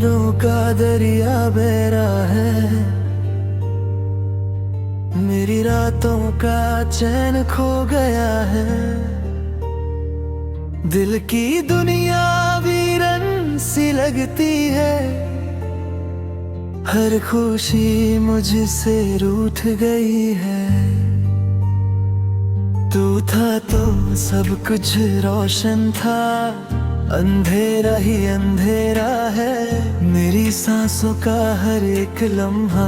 यादों का दरिया बह रहा है, मेरी रातों का चैन खो गया है। दिल की दुनिया वीरन सी लगती है, हर खुशी मुझसे रूठ गई है। तू था तो सब कुछ रोशन था, अंधेरा ही अंधेरा है। मेरी सांसों का हर एक लम्हा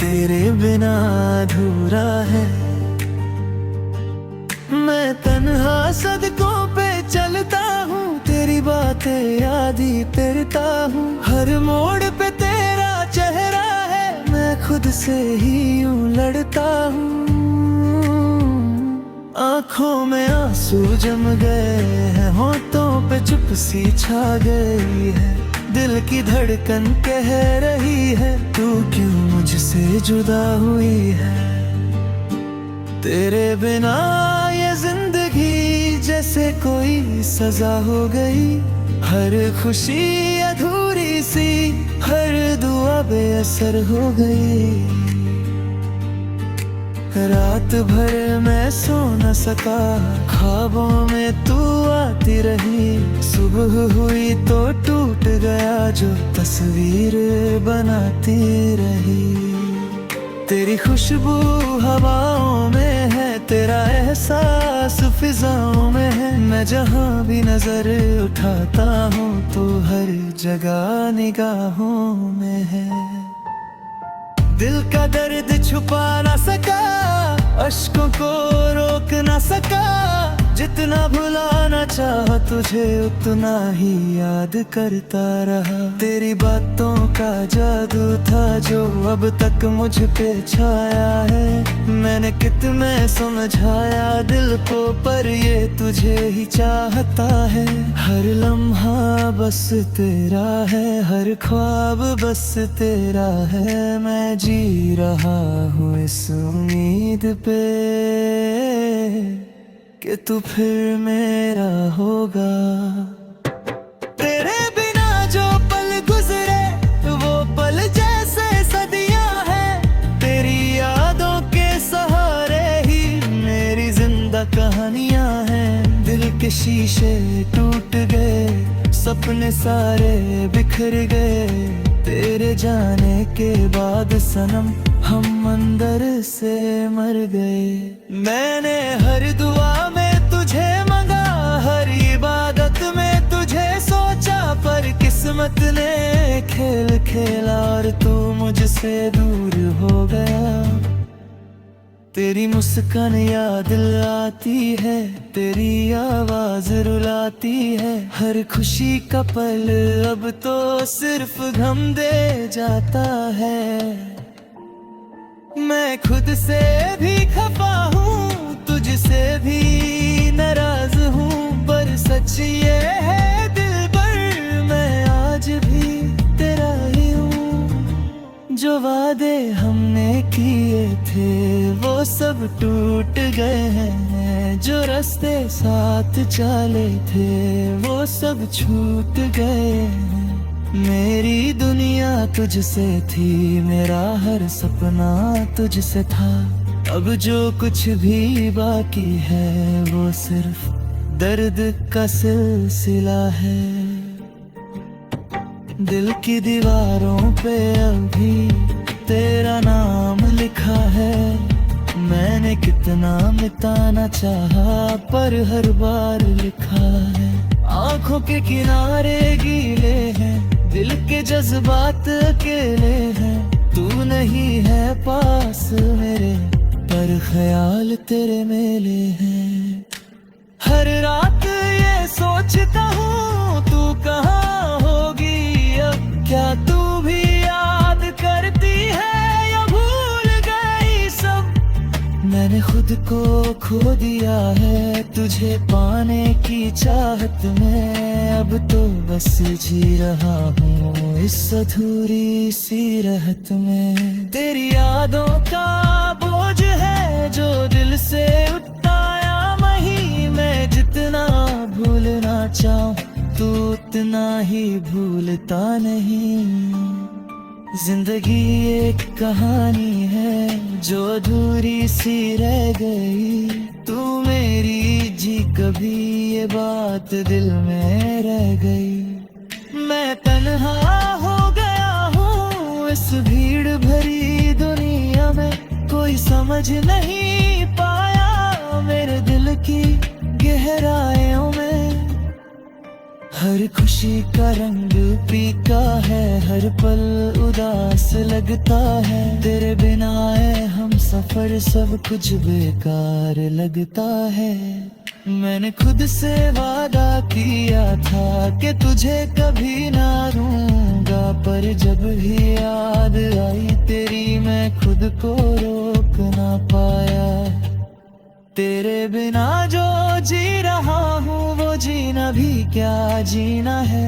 तेरे बिना अधूरा है। मैं तन्हा सड़कों पे चलता हूँ, तेरी बातें याद ही करता हूँ। हर मोड़ पे तेरा चेहरा है, मैं खुद से ही यूं लड़ता हूँ। आँखों में आंसू जम गए हैं, होठों पे चुप सी छा गई है। दिल की धड़कन कह रही है, तू क्यों मुझसे जुदा हुई है। तेरे बिना ये जिंदगी जैसे कोई सजा हो गई। हर खुशी अधूरी सी, हर दुआ बेअसर हो गई। रात भर मैं सो न सका, ख्वाबों में तू आती रही। सुबह हुई तो टूट गया जो तस्वीर बनाती रही। तेरी खुशबू हवाओं में है, तेरा एहसास फिजाओं में है। मैं जहाँ भी नजर उठाता हूँ तो हर जगह निगाहों में है। दिल का दर्द छुपा ना सका, अश्कों को रोक ना सका। जितना भुलाना चाहा तुझे उतना ही याद करता रहा। तेरी बातों का जादू था जो अब तक मुझ पे छाया है। मैंने कितने समझाया दिल को, पर ये तुझे ही चाहता है। हर लम्हा बस तेरा है, हर ख्वाब बस तेरा है। मैं जी रहा हूँ इस उम्मीद पे कि तू फिर मेरा होगा। तेरे बिना जो पल गुजरे वो पल जैसे सदियां हैं। तेरी यादों के सहारे ही मेरी जिंदा कहानियां हैं। दिल के शीशे टूट गए, सपने सारे बिखर गए। तेरे जाने के बाद सनम हम अंदर से मर गए। मैंने हर दुआ में तुझे मांगा, हर इबादत में तुझे सोचा। पर किस्मत ने खेल खेला और तू मुझसे दूर हो गया। तेरी मुस्कान याद आती है, तेरी आवाज रुलाती है। हर खुशी का पल अब तो सिर्फ गम दे जाता है। मैं खुद से भी खफा हूँ, तुझसे भी नाराज हूँ। पर सच ये है दिलबर, मैं आज भी तेरा ही हूँ। जो वादे हमने किए थे वो सब टूट गए हैं। जो रास्ते साथ चले थे वो सब छूट गए हैं। मेरी दुनिया तुझसे थी, मेरा हर सपना तुझसे था। अब जो कुछ भी बाकी है वो सिर्फ दर्द का सिलसिला है। दिल की दीवारों पे अभी तेरा नाम लिखा है। मैंने कितना मिटाना चाहा पर हर बार लिखा है। आंखों के किनारे गीले हैं, दिल के जज्बात अकेले हैं। तू नहीं है पास मेरे, पर ख्याल तेरे मेले हैं। हर रात ये सोचता हूँ तू कहाँ होगी अब। क्या तू भी याद करती है या भूल गई सब। मैंने खुद को खो दिया है तुझे पाने की चाहत में। अब तो बस जी रहा हूँ इस अधूरी सी रहत में। तेरी यादों का बोझ है जो दिल से उठाया नहीं। मैं जितना भूलना चाहूँ तू इतना ही भूलता नहीं। जिंदगी एक कहानी है जो अधूरी सी रह गई। तू मेरी जी कभी ये बात दिल में रह गई। मैं तन्हा हो गया हूँ इस भीड़ भरी दुनिया में। कोई समझ नहीं पाया मेरे दिल की गहराइयों में। हर खुशी का रंग फीका है, हर पल उदास लगता है। तेरे बिना हम सफर सब कुछ बेकार लगता है। मैंने खुद से वादा किया था कि तुझे कभी ना दूंगा, पर जब भी याद आई तेरी मैं खुद को रोक ना पाया। तेरे बिना जो जी रहा हूँ वो जीना भी क्या जीना है।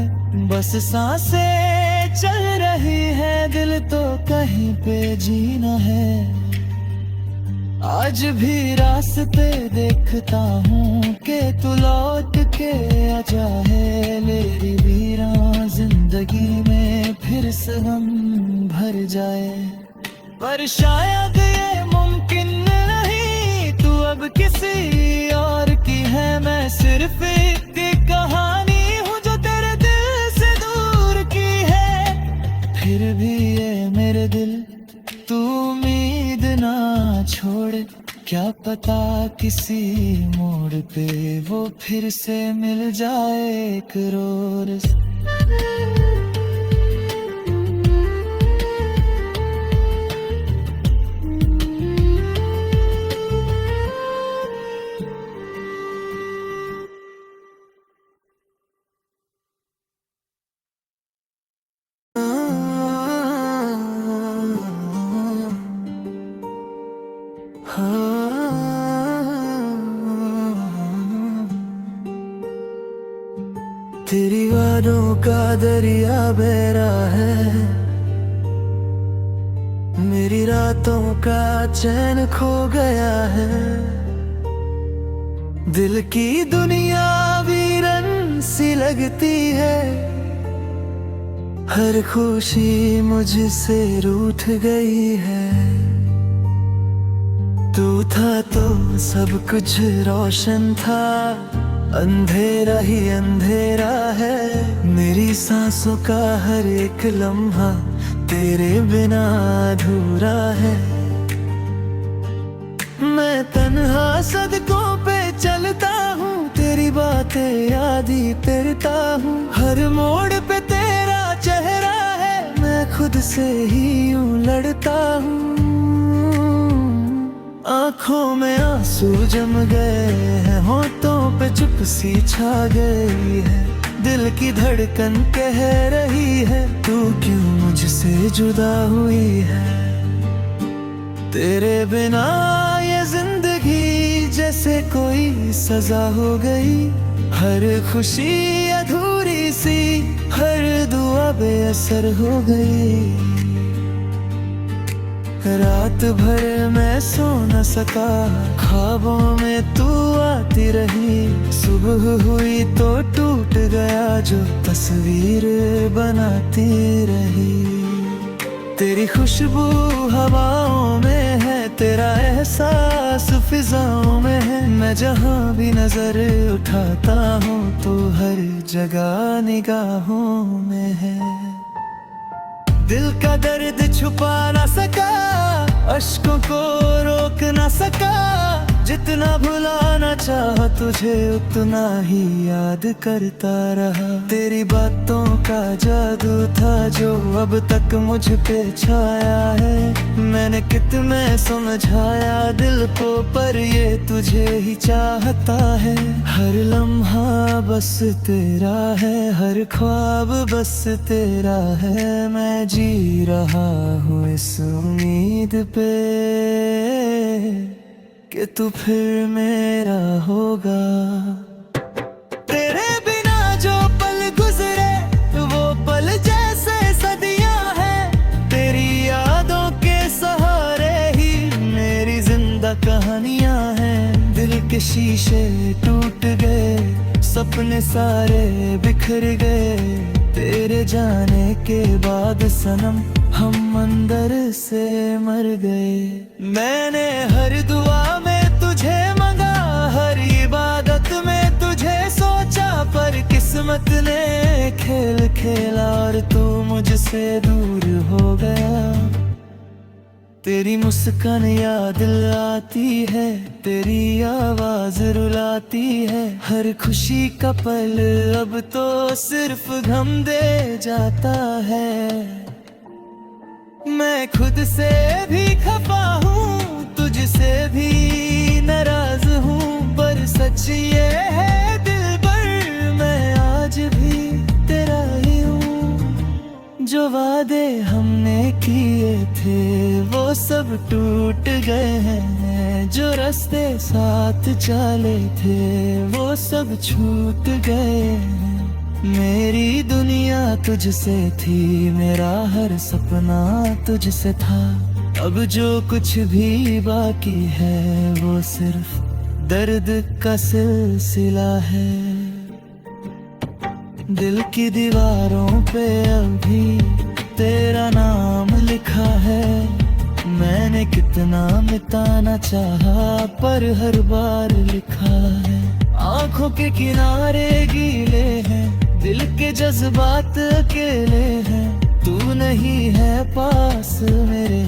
बस सांसें चल रही है, दिल तो कहीं पे जीना है। आज भी रास्ते देखता हूँ कि तू लौट के आ जाए। मेरी वीरान जिंदगी में फिर से हम भर जाए, पर शायद ये मुमकिन नहीं। तू अब किसी और की है, मैं सिर्फ एक कहानी हूँ जो तेरे दिल से दूर की है। फिर भी ये मेरे दिल तू उम्मीद ना छोड़। क्या पता किसी मोड़ पे वो फिर से मिल जाए एक रोज। तेरी वादों का दरिया बह रहा है, मेरी रातों का चैन खो गया है। दिल की दुनिया वीरन सी लगती है, हर खुशी मुझसे रूठ गई है। तू था तो सब कुछ रोशन था, अंधेरा ही अंधेरा है। मेरी सांसों का हर एक लम्हा तेरे बिना अधूरा है। मैं तन्हा सड़कों पे चलता हूँ, तेरी बातें याद ही करता हूँ। हर मोड़ पे तेरा चेहरा है, मैं खुद से ही यूं लड़ता हूँ। आँखों में आंसू जम गए हैं, होठों पे चुप सी छा गई है। दिल की धड़कन कह रही है, तू क्यों मुझसे जुदा हुई है। तेरे बिना ये जिंदगी जैसे कोई सजा हो गई। हर खुशी अधूरी सी, हर दुआ बेअसर हो गई। रात भर मैं सो न सका, ख्वाबों में तू आती रही। सुबह हुई तो टूट गया जो तस्वीर बनाती रही। तेरी खुशबू हवाओं में है, तेरा एहसास फिजाओं में है। मैं जहाँ भी नजर उठाता हूँ तो हर जगह निगाहों में है। दिल का दर्द छुपा ना सका, अश्कों को रोक ना सका। जितना भुलाना चाहा तुझे उतना ही याद करता रहा। तेरी बातों का जादू था जो अब तक मुझ पे छाया है। मैंने कितने समझाया दिल को, पर ये तुझे ही चाहता है। हर लम्हा बस तेरा है, हर ख्वाब बस तेरा है। मैं जी रहा हूँ इस उम्मीद पे कि तू फिर मेरा होगा। तेरे बिना जो पल गुजरे वो पल जैसे सदियां हैं। तेरी यादों के सहारे ही मेरी जिंदा कहानियां हैं। दिल के शीशे टूट गए, सपने सारे बिखर गए तेरे जाने के बाद सनम, हम अंदर से मर गए। मैंने हर दुआ में तुझे मांगा, हर इबादत में तुझे सोचा, पर किस्मत ने खेल खेला और तू मुझसे दूर हो गया। तेरी मुस्कान याद आती है, तेरी आवाज रुलाती है, हर खुशी का पल अब तो सिर्फ गम दे जाता है। मैं खुद से भी खफा हूँ, तुझसे भी नाराज हूँ, पर सच ये है दिलबर मैं आज भी तेरा ही हूँ। जो वादे हमने किए थे वो सब टूट गए हैं, जो रास्ते साथ चले थे वो सब छूट गए हैं। मेरी दुनिया तुझसे थी, मेरा हर सपना तुझसे था, अब जो कुछ भी बाकी है वो सिर्फ दर्द का सिलसिला है। दिल की दीवारों पे अभी तेरा नाम लिखा है, मैंने कितना मिटाना चाहा पर हर बार लिखा है। आंखों के किनारे गीले हैं, दिल के जज्बात अकेले हैं, तू नहीं है पास मेरे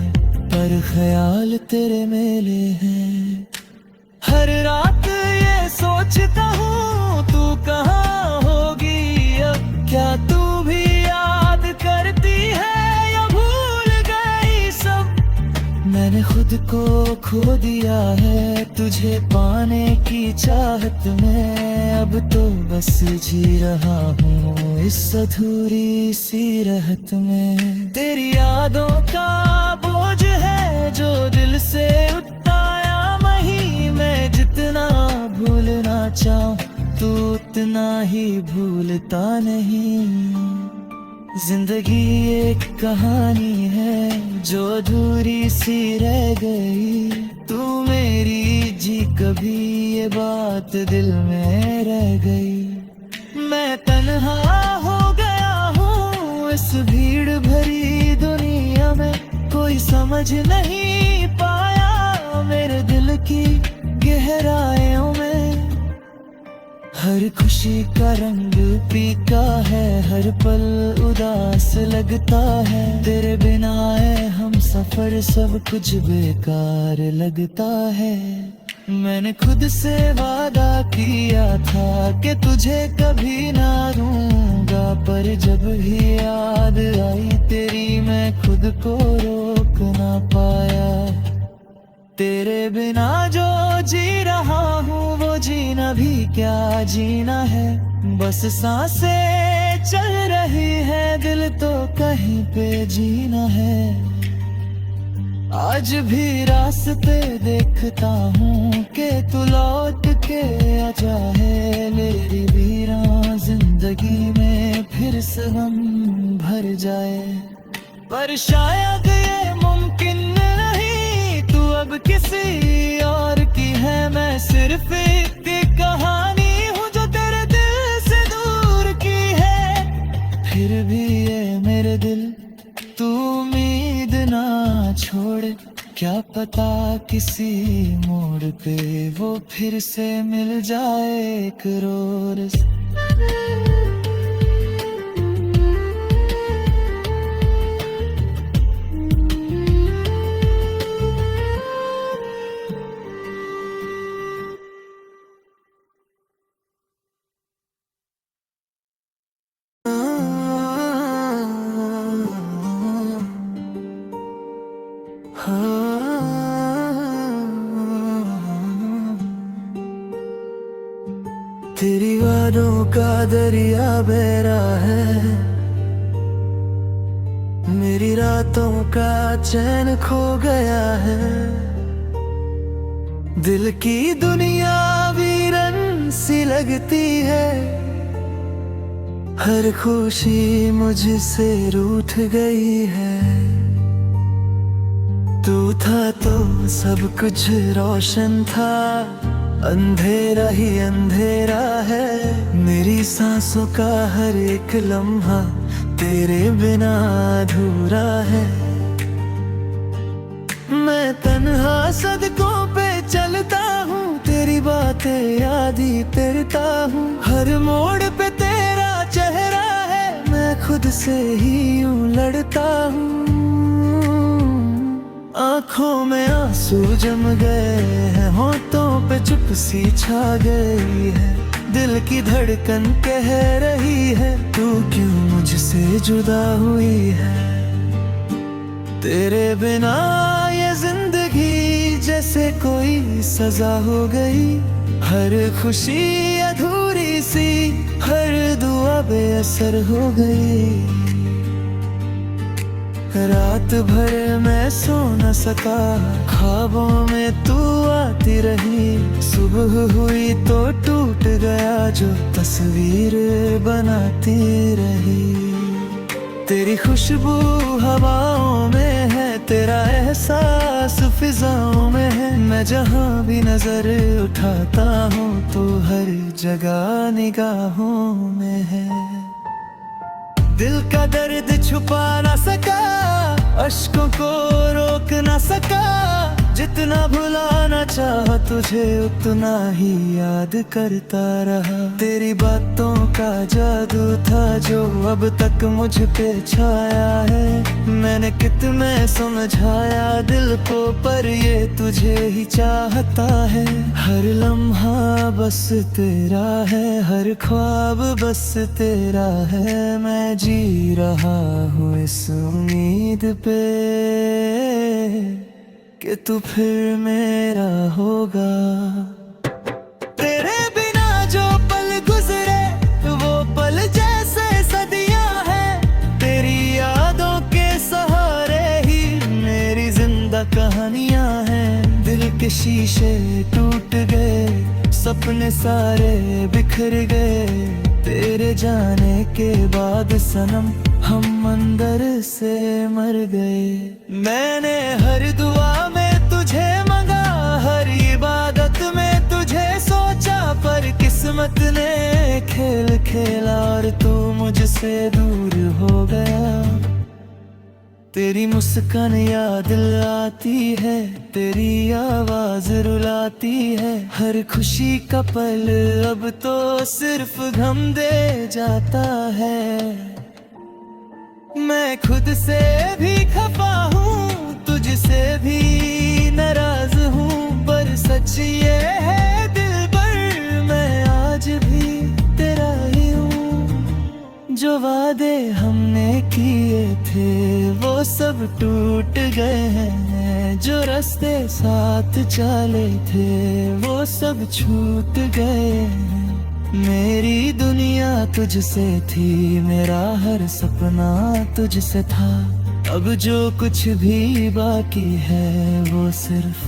पर ख्याल तेरे मेले हैं। हर रात ये सोचता हूँ तू कहाँ होगी अब, क्या तू भी याद करती है या भूल गई सब। मैंने खुद को खो दिया है तुझे पाने की चाहत में, अब तो बस जी रहा हूँ इस अधूरी सी रहत में। तेरी यादों का बोझ है जो दिल से उताया नहीं, मैं जितना भूलना चाहूँ तू उतना ही भूलता नहीं। जिंदगी एक कहानी है जो अधूरी सी रह गई, तू मेरी जी कभी ये बात दिल में रह गई। मैं तन्हा हो गया हूँ इस भीड़ भरी दुनिया में, कोई समझ नहीं पाया मेरे दिल की गहराइयों में। हर खुशी का रंग फीका है, हर पल उदास लगता है, तेरे बिना हम सफर सब कुछ बेकार लगता है। मैंने खुद से वादा किया था कि तुझे कभी ना दूंगा, पर जब भी याद आई तेरी मैं खुद को रोक ना पाया। तेरे बिना जो जी रहा हूँ वो जीना भी क्या जीना है, बस सांसें चल रही है दिल तो कहीं पे जीना है। आज भी रास्ते देखता हूँ कि तू लौट के आ जाए, मेरी वीरान जिंदगी में फिर से गम भर जाए। पर शायद ये मुमकिन नहीं, तू अब किसी और की है, मैं सिर्फ एक कहानी हूँ जो तेरे दिल से दूर की है। फिर भी ये मेरे दिल तू उम्मीद ना छोड़, क्या पता किसी मोड़ पे वो फिर से मिल जाए एक रोज। तेरी वादों का दरिया बह रहा है, मेरी रातों का चैन खो गया है। दिल की दुनिया वीरन सी लगती है, हर खुशी मुझसे रूठ गई है। तू था तो सब कुछ रोशन था, अंधेरा ही अंधेरा है, मेरी सांसों का हर एक लम्हा तेरे बिना अधूरा है। मैं तन्हा सड़कों पे चलता हूँ, तेरी बातें याद ही करता हूँ। हर मोड़ पे तेरा चेहरा है, मैं खुद से ही यूं लड़ता हूँ। आँखों में आंसू जम गए हैं, होठों पे चुप सी छा गई है। दिल की धड़कन कह रही है, तू क्यों मुझसे जुदा हुई है। तेरे बिना ये जिंदगी जैसे कोई सजा हो गई। हर खुशी अधूरी सी, हर दुआ बेअसर हो गई। रात भर मैं सो न सका, ख्वाबों में तू आती रही। सुबह हुई तो टूट गया जो तस्वीर बनाती रही। तेरी खुशबू हवाओं में है, तेरा एहसास फिजाओं में है। मैं जहाँ भी नजर उठाता हूँ तो हर जगह निगाहों में है। दिल का दर्द छुपा ना सका, अश्कों को रोक ना सका। जितना भुलाना चाहा तुझे उतना ही याद करता रहा। तेरी बातों का जादू था जो अब तक मुझ पे छाया है। मैंने कितने समझाया दिल को, पर ये तुझे ही चाहता है। हर लम्हा बस तेरा है, हर ख्वाब बस तेरा है। मैं जी रहा हूँ इस उम्मीद पे कि तू फिर मेरा होगा। तेरे बिना जो पल गुजरे वो पल जैसे सदियां हैं। तेरी यादों के सहारे ही मेरी जिंदा कहानियां हैं। दिल के शीशे टूट गए, सपने सारे बिखर गए। तेरे जाने के बाद सनम हम अंदर से मर गए। मैंने हर दुआ में तुझे मांगा, हर इबादत में तुझे सोचा। पर किस्मत ने खेल खेला और तू मुझसे दूर हो गया। तेरी मुस्कान याद आती है, तेरी आवाज रुलाती है। हर खुशी का पल अब तो सिर्फ गम दे जाता है। मैं खुद से भी खफा हूँ, तुझसे भी नाराज हूँ। पर सच ये है दिल पर, मैं आज भी तेरा ही हूँ। जो वादे हमने किए थे वो सब टूट गए हैं। जो रास्ते साथ चले थे वो सब छूट गए हैं। मेरी दुनिया तुझसे थी, मेरा हर सपना तुझसे था। अब जो कुछ भी बाकी है वो सिर्फ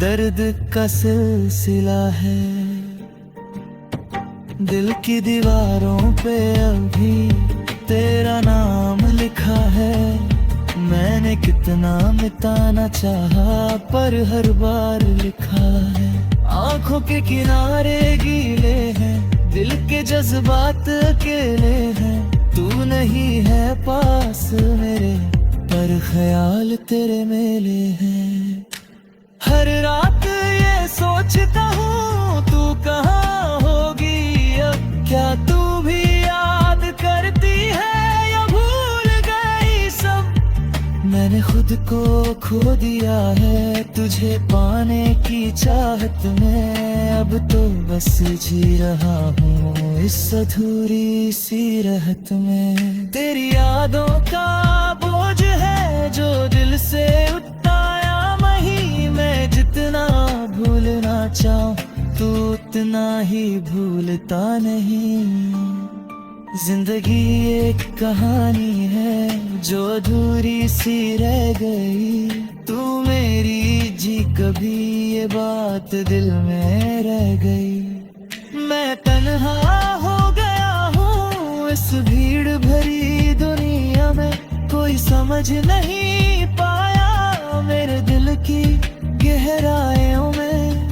दर्द का सिलसिला है। दिल की दीवारों पे अभी तेरा नाम लिखा है। मैंने कितना मिटाना चाहा पर हर बार लिखा है। आंखों के किनारे गीले हैं, दिल के जज्बात अकेले हैं। तू नहीं है पास मेरे, पर ख्याल तेरे मेले हैं। हर रात ये सोचता हूँ तू कहाँ होगी अब। क्या तू भी याद करती है या भूल गई सब। मैंने खुद को खो दिया है तुझे पाने की चाहत में। अब तो बस जी रहा हूँ इस अधूरी सी रहत में। तेरी यादों का बोझ है जो दिल से उताया नहीं। मैं जितना भूलना चाहूँ तू उतना ही भूलता नहीं। जिंदगी एक कहानी है जो अधूरी सी रह गई। तू मेरी जी कभी ये बात दिल में रह गई। मैं तन्हा हो गया हूँ इस भीड़ भरी दुनिया में। कोई समझ नहीं पाया मेरे दिल की गहराइयों में।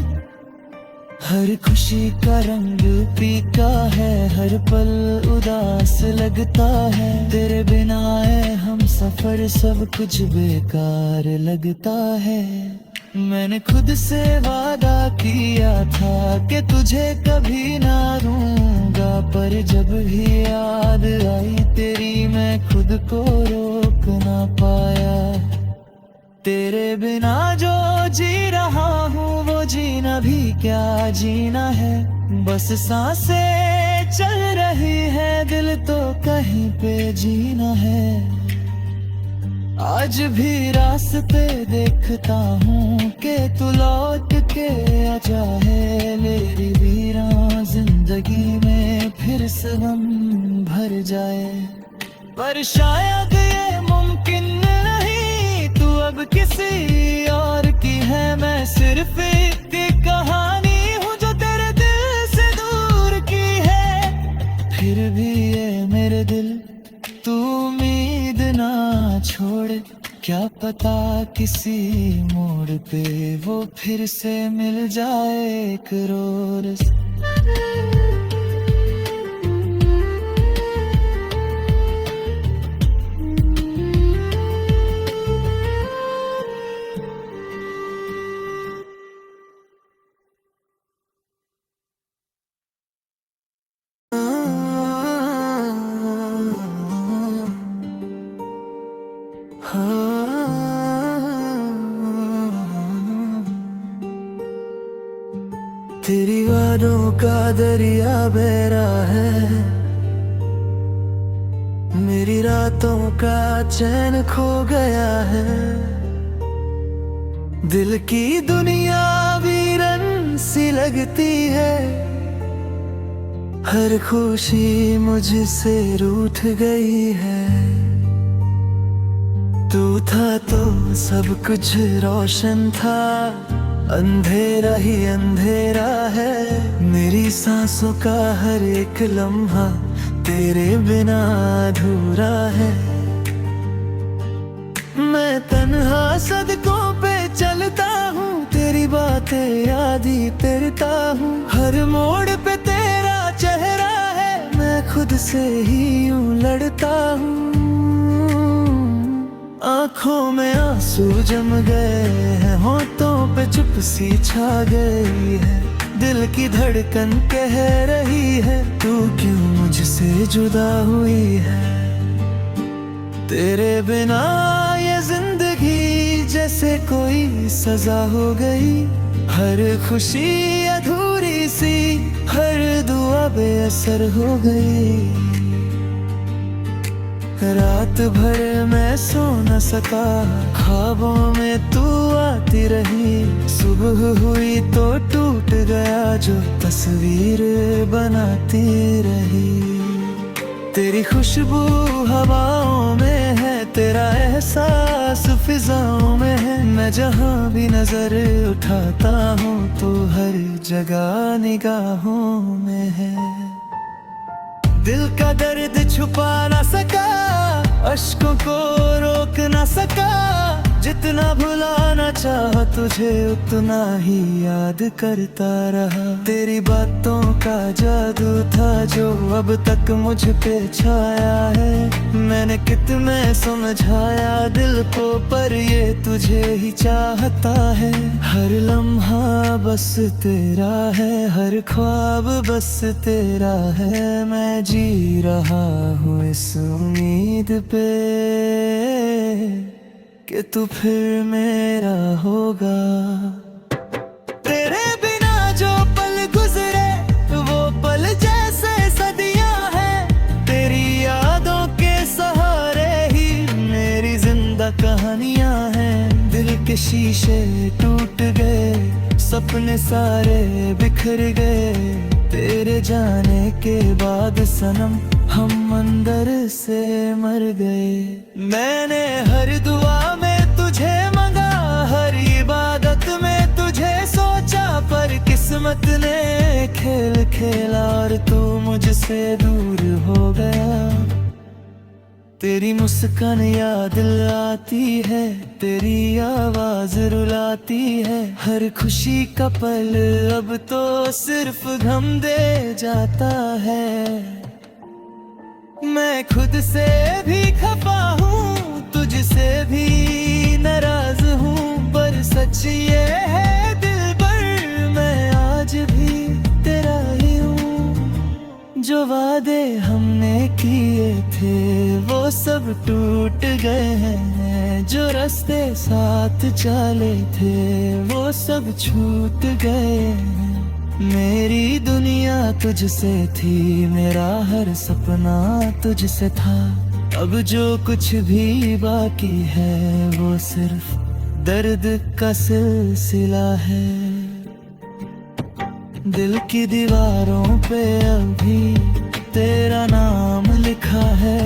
हर खुशी का रंग फीका है, हर पल उदास लगता है। तेरे बिना है हम सफर, सब कुछ बेकार लगता है। मैंने खुद से वादा किया था कि तुझे कभी ना दूंगा, पर जब भी याद आई तेरी मैं खुद को रोक ना पाया। तेरे बिना जो जी रहा हूँ वो जीना भी क्या जीना है, बस सांसें चल रही है, दिल तो कहीं पे जीना है। आज भी रास्ते देखता हूँ कि तू लौट के आ जाए, मेरी वीरान जिंदगी में फिर से गम भर जाए। पर शायद ये मुमकिन नहीं, तू अब किसी और की है, मैं सिर्फ एक कहानी हूँ जो तेरे दिल से दूर की है। फिर भी ये मेरे दिल तू उम्मीद ना छोड़, क्या पता किसी मोड़ पे वो फिर से मिल जाए एक रोज। तेरी वादों का दरिया बह रहा है, मेरी रातों का चैन खो गया है। दिल की दुनिया वीरन सी लगती है, हर खुशी मुझसे रूठ गई है। तू था तो सब कुछ रोशन था, अंधेरा ही अंधेरा है। मेरी सांसों का हर एक लम्हा तेरे बिना अधूरा है। मैं तन्हा सड़कों पे चलता हूँ, तेरी बातें याद ही करता हूँ। हर मोड़ पे तेरा चेहरा है, मैं खुद से ही यूं लड़ता हूँ। आँखों में आंसू जम गए हैं, होठों पे चुप सी छा गई है। दिल की धड़कन कह रही है, तू क्यों मुझसे जुदा हुई है। तेरे बिना ये जिंदगी जैसे कोई सजा हो गई। हर खुशी अधूरी सी, हर दुआ बेअसर हो गई। रात भर मैं सो न सका, ख्वाबों में तू आती रही। सुबह हुई तो टूट गया जो तस्वीर बनाती रही। तेरी खुशबू हवाओं में है, तेरा एहसास फिजाओं में है। मैं जहाँ भी नजर उठाता हूँ तो हर जगह निगाहों में है। दिल का दर्द छुपा ना सका, अश्कों को रोक ना सका। जितना भुलाना चाहा तुझे उतना ही याद करता रहा। तेरी बातों का जादू था जो अब तक मुझ पे छाया है। मैंने कितने समझाया दिल को, पर ये तुझे ही चाहता है। हर लम्हा बस तेरा है, हर ख्वाब बस तेरा है। मैं जी रहा हूँ इस उम्मीद पे कि तू फिर मेरा होगा। तेरे बिना जो पल गुजरे वो पल जैसे सदियां हैं। तेरी यादों के सहारे ही मेरी जिंदा कहानियां हैं। दिल के शीशे टूट गए, सपने सारे बिखर गए। तेरे जाने के बाद सनम हम अंदर से मर गए। मैंने हर दुआ में तुझे मांगा, हर इबादत में तुझे सोचा, पर किस्मत ने खेल खेला और तू मुझसे दूर हो गया। तेरी मुस्कान याद आती है, तेरी आवाज रुलाती है। हर खुशी का पल अब तो सिर्फ गम दे जाता है। मैं खुद से भी खफा हूँ, तुझसे भी नाराज हूँ, पर सच ये है दिलबर, मैं आज भी तेरा ही हूँ। जो वादे हमने किए थे वो सब टूट गए हैं, जो रास्ते साथ चले थे वो सब छूट गए हैं। मेरी दुनिया तुझसे थी, मेरा हर सपना तुझसे था। अब जो कुछ भी बाकी है वो सिर्फ दर्द का सिलसिला है। दिल की दीवारों पे अभी तेरा नाम लिखा है।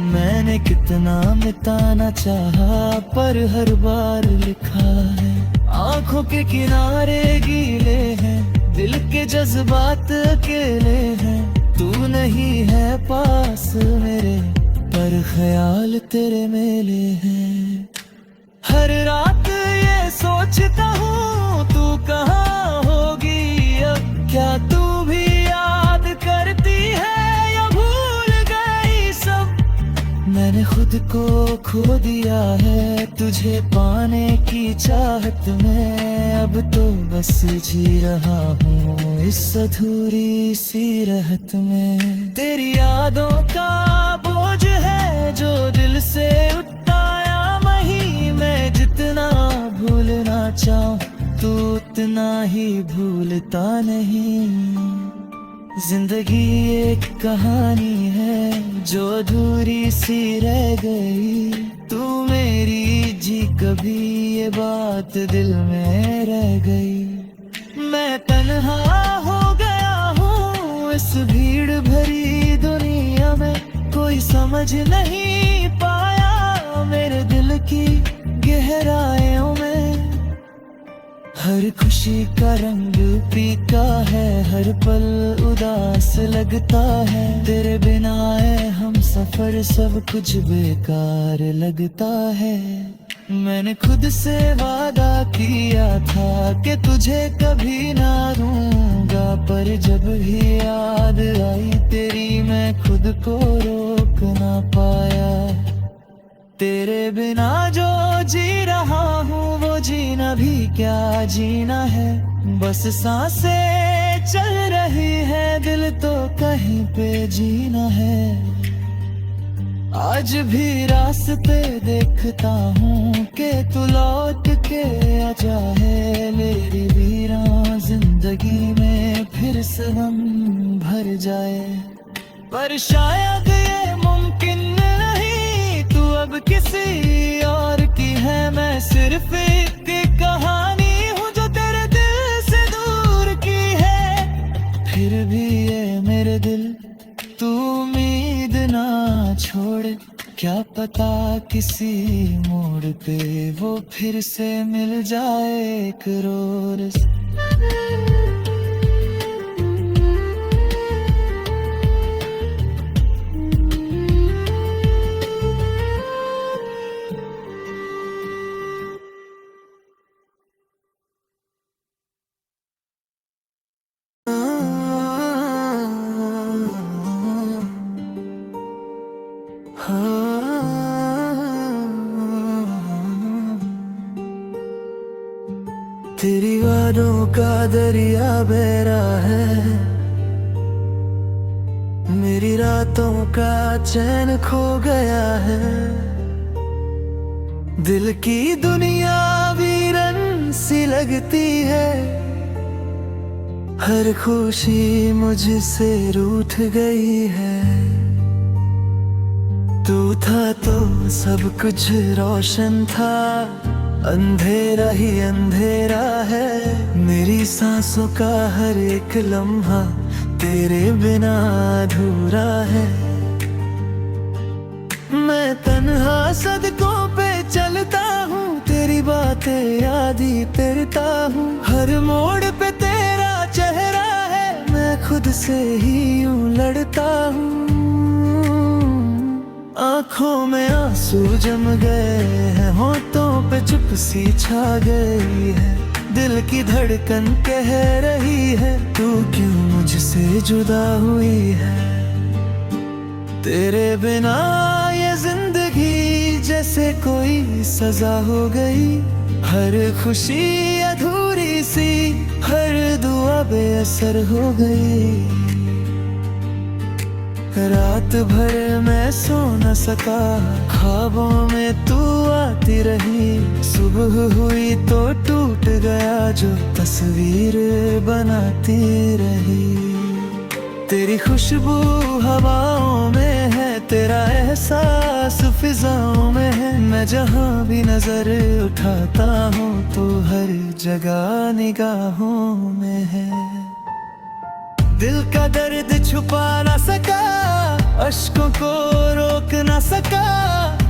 मैंने कितना मिटाना चाहा पर हर बार लिखा है। आंखों के किनारे गीले हैं, दिल के जज्बात अकेले हैं। तू नहीं है पास मेरे, पर ख्याल तेरे मेले हैं। हर रात ये सोचता हूँ तू कहाँ होगी अब, क्या तू भी याद करती है या भूल गई सब। मैंने खुद को खो दिया है तुझे पाने की चाहत में। अब तो बस जी रहा हूँ इस अधूरी सी रहत में। तेरी यादों का बोझ है जो दिल से उठाया नहीं। मैं जितना भूलना चाहूँ तू उतना ही भूलता नहीं। जिंदगी एक कहानी है जो अधूरी सी रह गई। तू मेरी जी कभी ये बात दिल में रह गई। मैं तन्हा हो गया हूँ इस भीड़ भरी दुनिया में। कोई समझ नहीं पाया मेरे दिल की गहराइयों में। हर खुशी का रंग फीका है, हर पल उदास लगता है। तेरे बिना हम सफर सब कुछ बेकार लगता है। मैंने खुद से वादा किया था कि तुझे कभी ना दूंगा, पर जब भी याद आई तेरी मैं खुद को रोक ना पाया। तेरे बिना जो जी रहा हूँ वो जीना भी क्या जीना है। बस सांसें चल रही है, दिल तो कहीं पे जीना है। आज भी रास्ते देखता हूँ कि तू लौट के आ जाए। मेरी वीरान जिंदगी में फिर से हम भर जाए, पर शायद ये मुमकिन नहीं। तू अब किसी और की है, मैं सिर्फ एक कहानी हूँ जो तेरे दिल से दूर की है। फिर भी ये मेरे दिल तू उम्मीद ना छोड़, क्या पता किसी मोड़ पे वो फिर से मिल जाए एक रोज। तेरी वादों का दरिया बह रहा है, मेरी रातों का चैन खो गया है। दिल की दुनिया वीरन सी लगती है, हर खुशी मुझसे रूठ गई है। तू था तो सब कुछ रोशन था, अंधेरा ही अंधेरा है। मेरी सांसों का हर एक लम्हा तेरे बिना अधूरा है। मैं तन्हा सड़कों पे चलता हूँ, तेरी बातें याद ही करता हूँ। हर मोड़ पे तेरा चेहरा है, मैं खुद से ही यूं लड़ता हूँ। आंखों में आंसू जम गए हैं, होठों पे चुप सी छा गई है। दिल की धड़कन कह रही है, तू क्यों मुझसे जुदा हुई है। तेरे बिना ये जिंदगी जैसे कोई सजा हो गई। हर खुशी अधूरी सी, हर दुआ बेअसर हो गई। रात भर मैं सो न सका, ख्वाबों में तू आती रही। सुबह हुई तो टूट गया जो तस्वीर बनाती रही। तेरी खुशबू हवाओं में है, तेरा एहसास फिजाओं में है। मैं जहाँ भी नजर उठाता हूँ तो हर जगह निगाहों में है। दिल का दर्द छुपा ना सका, अश्कों को रोक ना सका।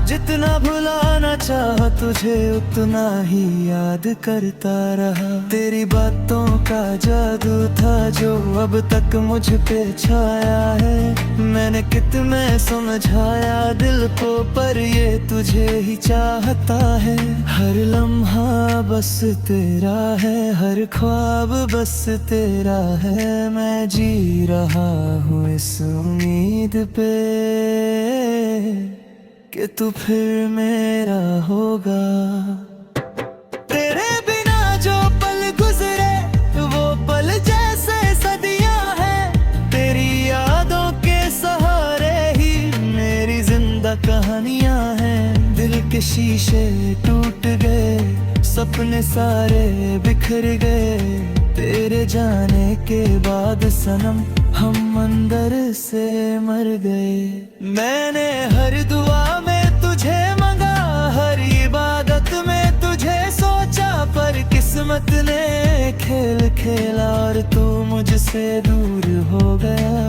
जितना भुलाना चाहा तुझे उतना ही याद करता रहा। तेरी बातों का जादू था जो अब तक मुझ पे छाया है। मैंने कितने समझाया दिल को, पर ये तुझे ही चाहता है। हर लम्हा बस तेरा है, हर ख्वाब बस तेरा है। मैं जी रहा हूँ इस उम्मीद पे कि तू फिर मेरा होगा। तेरे बिना जो पल गुजरे वो पल जैसे सदियां हैं। तेरी यादों के सहारे ही मेरी जिंदा कहानियां हैं। दिल के शीशे टूट गए, सपने सारे बिखर गए। तेरे जाने के बाद सनम हम अंदर से मर गए। मैंने हर दुआ में तुझे मांगा, हर इबादत में तुझे सोचा। पर किस्मत ने खेल खेला और तू मुझसे दूर हो गया।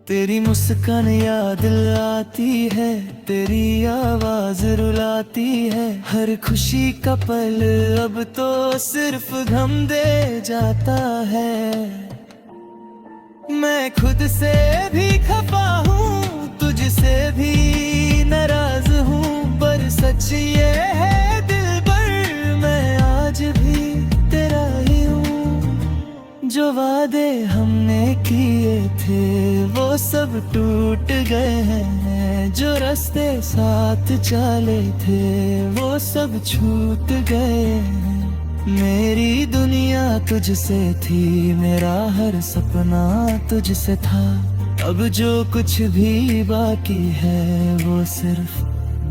तेरी मुस्कान याद आती है, तेरी आवाज रुलाती है। हर खुशी का पल अब तो सिर्फ गम दे जाता है। मैं खुद से भी खफा हूँ, तुझसे भी नाराज हूँ। पर सच ये है दिल पर मैं आज भी तेरा ही हूँ। जो वादे हमने किए थे वो सब टूट गए हैं। जो रास्ते साथ चले थे वो सब छूट गए हैं। मेरी दुनिया तुझसे थी, मेरा हर सपना तुझसे था। अब जो कुछ भी बाकी है वो सिर्फ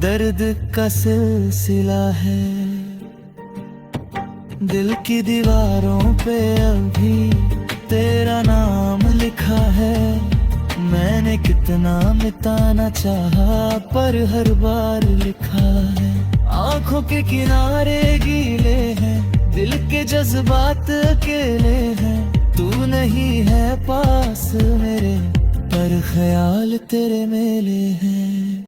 दर्द का सिलसिला है। दिल की दीवारों पे अभी तेरा नाम लिखा है। मैंने कितना मिटाना चाहा पर हर बार लिखा है। आंखों के किनारे गीले हैं, दिल के जज्बात अकेले हैं। तू नहीं है पास मेरे, पर ख्याल तेरे मेले